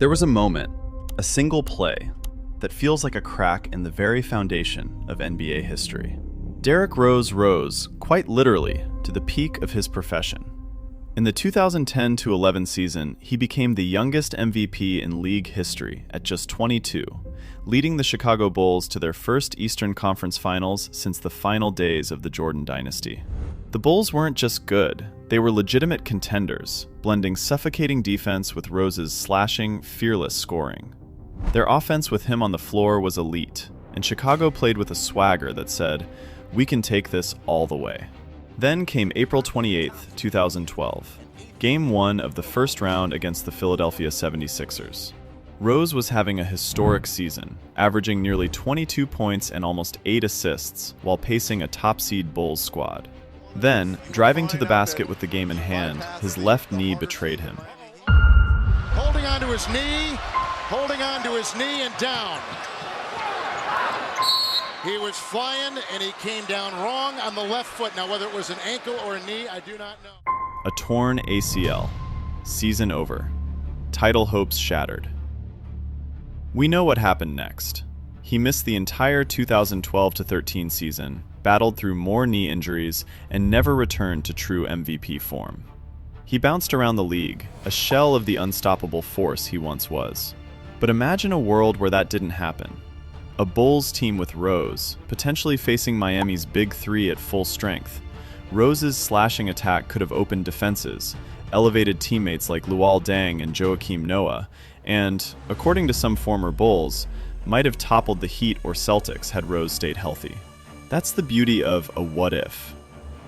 There was a moment, a single play, that feels like a crack in the very foundation of NBA history. Derrick rose, quite literally, to the peak of his profession. In the 2010-11 season, he became the youngest MVP in league history at just 22, leading the Chicago Bulls to their first Eastern Conference Finals since the final days of the Jordan dynasty. The Bulls weren't just good, they were legitimate contenders, blending suffocating defense with Rose's slashing, fearless scoring. Their offense with him on the floor was elite, and Chicago played with a swagger that said, "We can take this all the way." Then came April 28, 2012, Game 1 of the first round against the Philadelphia 76ers. Rose was having a historic season, averaging nearly 22 points and almost 8 assists while pacing a top-seed Bulls squad. Then, driving to the basket with the game in hand, his left knee betrayed him. Holding on to his knee and down. He was flying and he came down wrong on the left foot. Now, whether it was an ankle or a knee, I do not know. A torn ACL. Season over. Title hopes shattered. We know what happened next. He missed the entire 2012-13 season, battled through more knee injuries, and never returned to true MVP form. He bounced around the league, a shell of the unstoppable force he once was. But imagine a world where that didn't happen. A Bulls team with Rose, potentially facing Miami's Big Three at full strength. Rose's slashing attack could have opened defenses, elevated teammates like Luol Deng and Joakim Noah, and, according to some former Bulls, might have toppled the Heat or Celtics had Rose stayed healthy. That's the beauty of a what-if.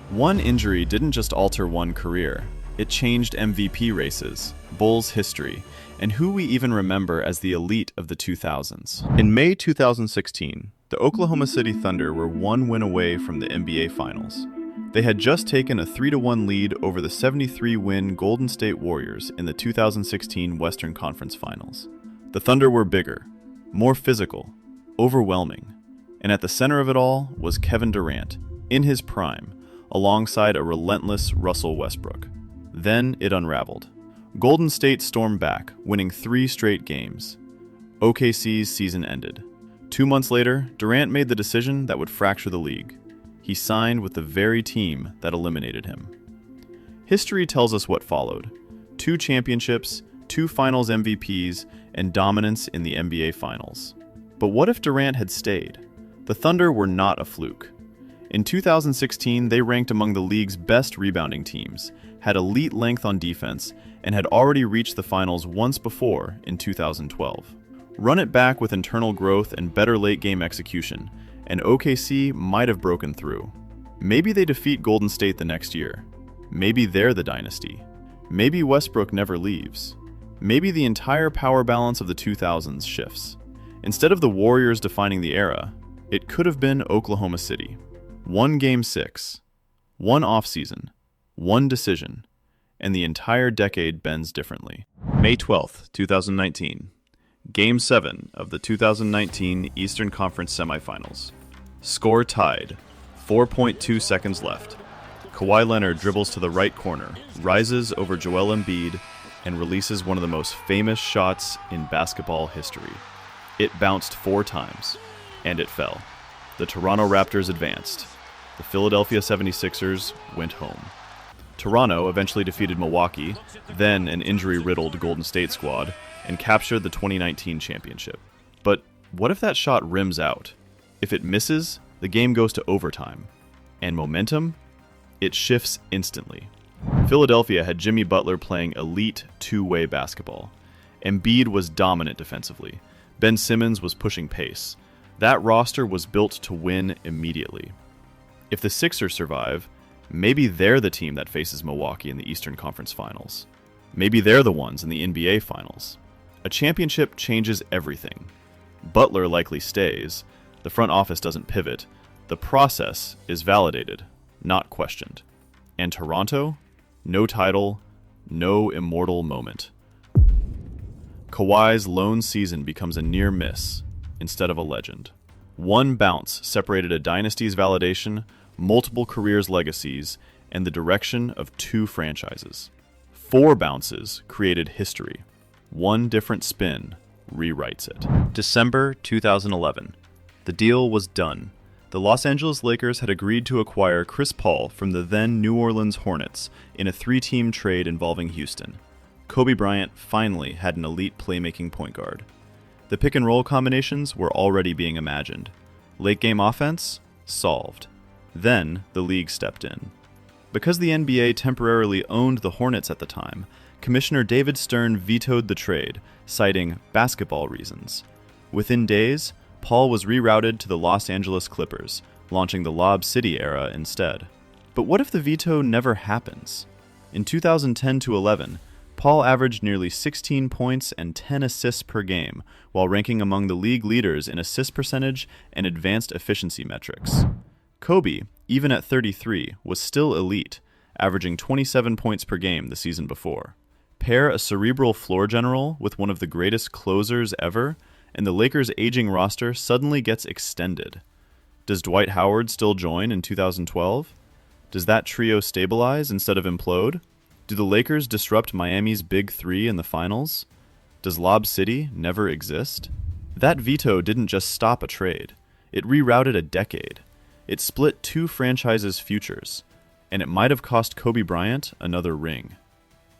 One injury didn't just alter one career. It changed MVP races, Bulls history, and who we even remember as the elite of the 2000s. In May 2016, the Oklahoma City Thunder were one win away from the NBA Finals. They had just taken a 3-1 lead over the 73-win Golden State Warriors in the 2016 Western Conference Finals. The Thunder were bigger, more physical, overwhelming, and at the center of it all was Kevin Durant, in his prime, alongside a relentless Russell Westbrook. Then it unraveled. Golden State stormed back, winning 3 straight games. OKC's season ended. 2 months later, Durant made the decision that would fracture the league. He signed with the very team that eliminated him. History tells us what followed. 2 championships, 2 finals MVPs, and dominance in the NBA Finals. But what if Durant had stayed? The Thunder were not a fluke. In 2016, they ranked among the league's best rebounding teams, had elite length on defense, and had already reached the finals once before in 2012. Run it back with internal growth and better late-game execution, and OKC might have broken through. Maybe they defeat Golden State the next year. Maybe they're the dynasty. Maybe Westbrook never leaves. Maybe the entire power balance of the 2000s shifts. Instead of the Warriors defining the era, it could have been Oklahoma City. 1 Game 6, 1 offseason, 1 decision, and the entire decade bends differently. May 12th, 2019. Game 7 of the 2019 Eastern Conference Semifinals. Score tied. 4.2 seconds left. Kawhi Leonard dribbles to the right corner, rises over Joel Embiid, and releases one of the most famous shots in basketball history. It bounced 4 times, and it fell. The Toronto Raptors advanced. The Philadelphia 76ers went home. Toronto eventually defeated Milwaukee, then an injury-riddled Golden State squad, and captured the 2019 championship. But what if that shot rims out? If it misses, the game goes to overtime. And momentum? It shifts instantly. Philadelphia had Jimmy Butler playing elite two-way basketball. Embiid was dominant defensively. Ben Simmons was pushing pace. That roster was built to win immediately. If the Sixers survive, maybe they're the team that faces Milwaukee in the Eastern Conference Finals. Maybe they're the ones in the NBA Finals. A championship changes everything. Butler likely stays. The front office doesn't pivot. The process is validated, not questioned. And Toronto? No title, no immortal moment. Kawhi's lone season becomes a near miss instead of a legend. 1 bounce separated a dynasty's validation, multiple careers' legacies, and the direction of 2 franchises. 4 bounces created history. One different spin rewrites it. December 2011. The deal was done. The Los Angeles Lakers had agreed to acquire Chris Paul from the then New Orleans Hornets in a 3-team trade involving Houston. Kobe Bryant finally had an elite playmaking point guard. The pick-and-roll combinations were already being imagined. Late-game offense? Solved. Then the league stepped in. Because the NBA temporarily owned the Hornets at the time, Commissioner David Stern vetoed the trade, citing basketball reasons. Within days, Paul was rerouted to the Los Angeles Clippers, launching the Lob City era instead. But what if the veto never happens? In 2010-11, Paul averaged nearly 16 points and 10 assists per game, while ranking among the league leaders in assist percentage and advanced efficiency metrics. Kobe, even at 33, was still elite, averaging 27 points per game the season before. Pair a cerebral floor general with one of the greatest closers ever, and the Lakers' aging roster suddenly gets extended. Does Dwight Howard still join in 2012? Does that trio stabilize instead of implode? Do the Lakers disrupt Miami's Big Three in the finals? Does Lob City never exist? That veto didn't just stop a trade. It rerouted a decade. It split 2 franchises' futures. And it might have cost Kobe Bryant another ring.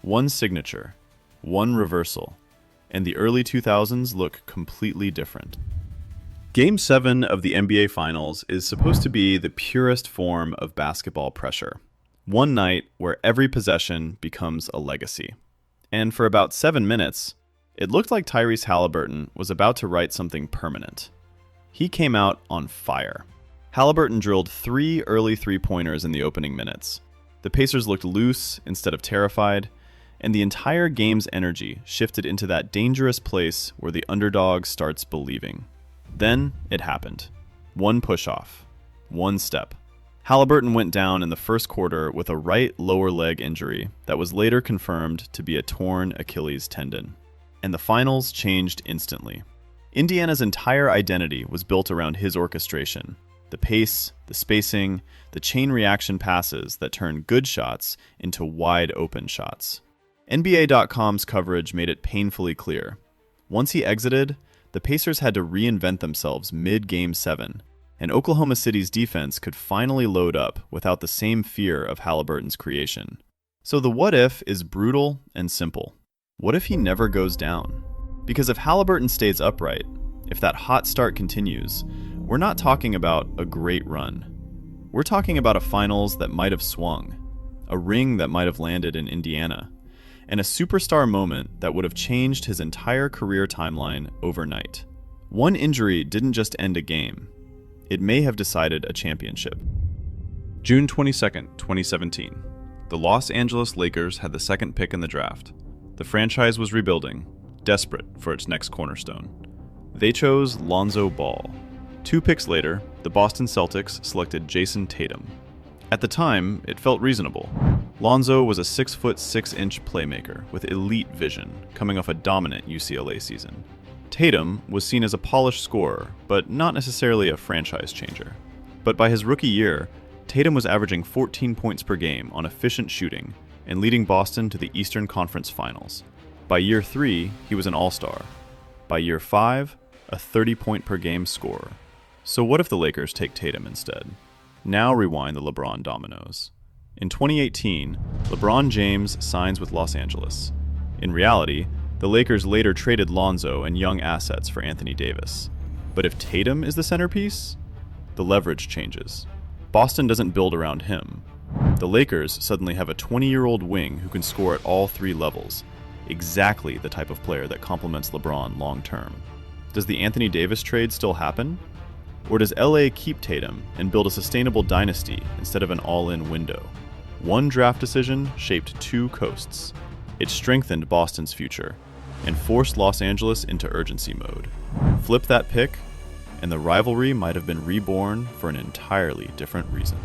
One signature, one reversal, and the early 2000s look completely different. Game 7 of the NBA Finals is supposed to be the purest form of basketball pressure. One night where every possession becomes a legacy. And for about 7 minutes, it looked like Tyrese Haliburton was about to write something permanent. He came out on fire. Haliburton drilled 3 early three-pointers in the opening minutes. The Pacers looked loose instead of terrified, and the entire game's energy shifted into that dangerous place where the underdog starts believing. Then it happened. One push-off. One step. Haliburton went down in the first quarter with a right lower leg injury that was later confirmed to be a torn Achilles tendon. And the finals changed instantly. Indiana's entire identity was built around his orchestration. The pace, the spacing, the chain reaction passes that turned good shots into wide open shots. NBA.com's coverage made it painfully clear. Once he exited, the Pacers had to reinvent themselves mid-Game 7, and Oklahoma City's defense could finally load up without the same fear of Haliburton's creation. So the what if is brutal and simple. What if he never goes down? Because if Haliburton stays upright, if that hot start continues, we're not talking about a great run. We're talking about a finals that might have swung, a ring that might have landed in Indiana, and a superstar moment that would have changed his entire career timeline overnight. One injury didn't just end a game. It may have decided a championship. June 22nd, 2017. The Los Angeles Lakers had the second pick in the draft. The franchise was rebuilding, desperate for its next cornerstone. They chose Lonzo Ball. 2 picks later, the Boston Celtics selected Jason Tatum. At the time, it felt reasonable. Lonzo was a 6'6" playmaker with elite vision, coming off a dominant UCLA season. Tatum was seen as a polished scorer, but not necessarily a franchise changer. But by his rookie year, Tatum was averaging 14 points per game on efficient shooting and leading Boston to the Eastern Conference Finals. By year 3, he was an all-star. By year 5, a 30-point-per-game scorer. So what if the Lakers take Tatum instead? Now rewind the LeBron dominoes. In 2018, LeBron James signs with Los Angeles. In reality, the Lakers later traded Lonzo and young assets for Anthony Davis. But if Tatum is the centerpiece, the leverage changes. Boston doesn't build around him. The Lakers suddenly have a 20-year-old wing who can score at all 3 levels, exactly the type of player that complements LeBron long-term. Does the Anthony Davis trade still happen? Or does LA keep Tatum and build a sustainable dynasty instead of an all-in window? One draft decision shaped 2 coasts. It strengthened Boston's future and forced Los Angeles into urgency mode. Flip that pick, and the rivalry might have been reborn for an entirely different reason.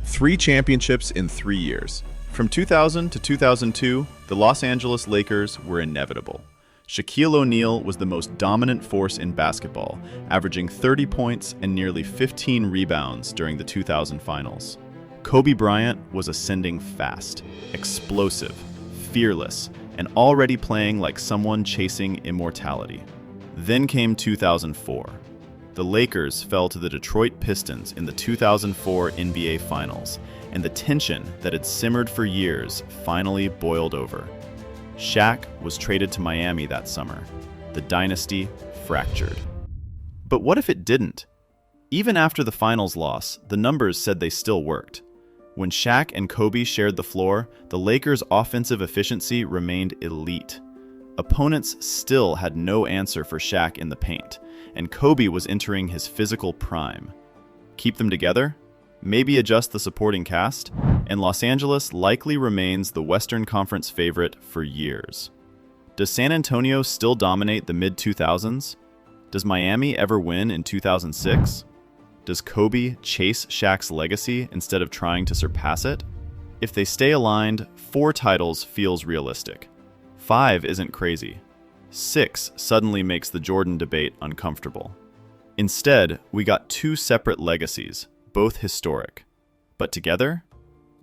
3 championships in 3 years. From 2000 to 2002, the Los Angeles Lakers were inevitable. Shaquille O'Neal was the most dominant force in basketball, averaging 30 points and nearly 15 rebounds during the 2000 finals. Kobe Bryant was ascending fast, explosive, fearless, and already playing like someone chasing immortality. Then came 2004. The Lakers fell to the Detroit Pistons in the 2004 NBA Finals, and the tension that had simmered for years finally boiled over. Shaq was traded to Miami that summer. The dynasty fractured. But what if it didn't? Even after the finals loss, the numbers said they still worked. When Shaq and Kobe shared the floor, the Lakers' offensive efficiency remained elite. Opponents still had no answer for Shaq in the paint, and Kobe was entering his physical prime. Keep them together? Maybe adjust the supporting cast? And Los Angeles likely remains the Western Conference favorite for years. Does San Antonio still dominate the mid-2000s? Does Miami ever win in 2006? Does Kobe chase Shaq's legacy instead of trying to surpass it? If they stay aligned, 4 titles feels realistic. 5 isn't crazy. 6 suddenly makes the Jordan debate uncomfortable. Instead, we got 2 separate legacies, both historic. But together,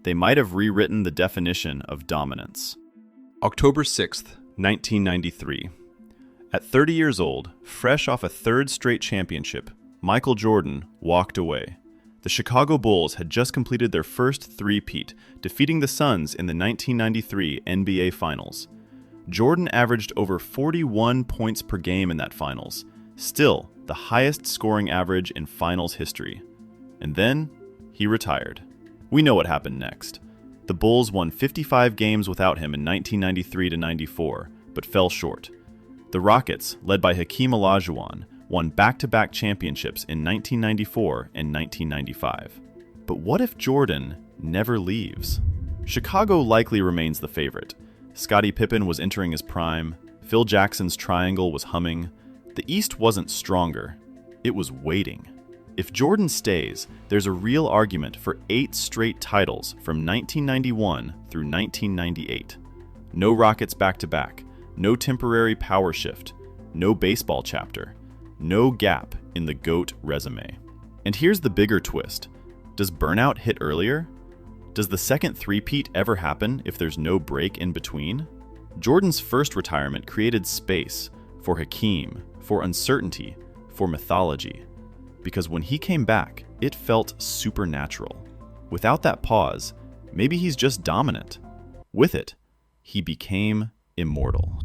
they might have rewritten the definition of dominance. October 6th, 1993. At 30 years old, fresh off a 3rd straight championship, Michael Jordan walked away. The Chicago Bulls had just completed their first three-peat, defeating the Suns in the 1993 NBA Finals. Jordan averaged over 41 points per game in that finals, still the highest scoring average in finals history. And then, he retired. We know what happened next. The Bulls won 55 games without him in 1993-94, but fell short. The Rockets, led by Hakeem Olajuwon, won back-to-back championships in 1994 and 1995. But what if Jordan never leaves? Chicago likely remains the favorite. Scottie Pippen was entering his prime, Phil Jackson's triangle was humming. The East wasn't stronger, it was waiting. If Jordan stays, there's a real argument for 8 straight titles from 1991 through 1998. No Rockets back-to-back, no temporary power shift, no baseball chapter, no gap in the GOAT resume. And here's the bigger twist. Does burnout hit earlier? Does the second three-peat ever happen if there's no break in between? Jordan's first retirement created space for Hakeem, for uncertainty, for mythology. Because when he came back, it felt supernatural. Without that pause, maybe he's just dominant. With it, he became immortal.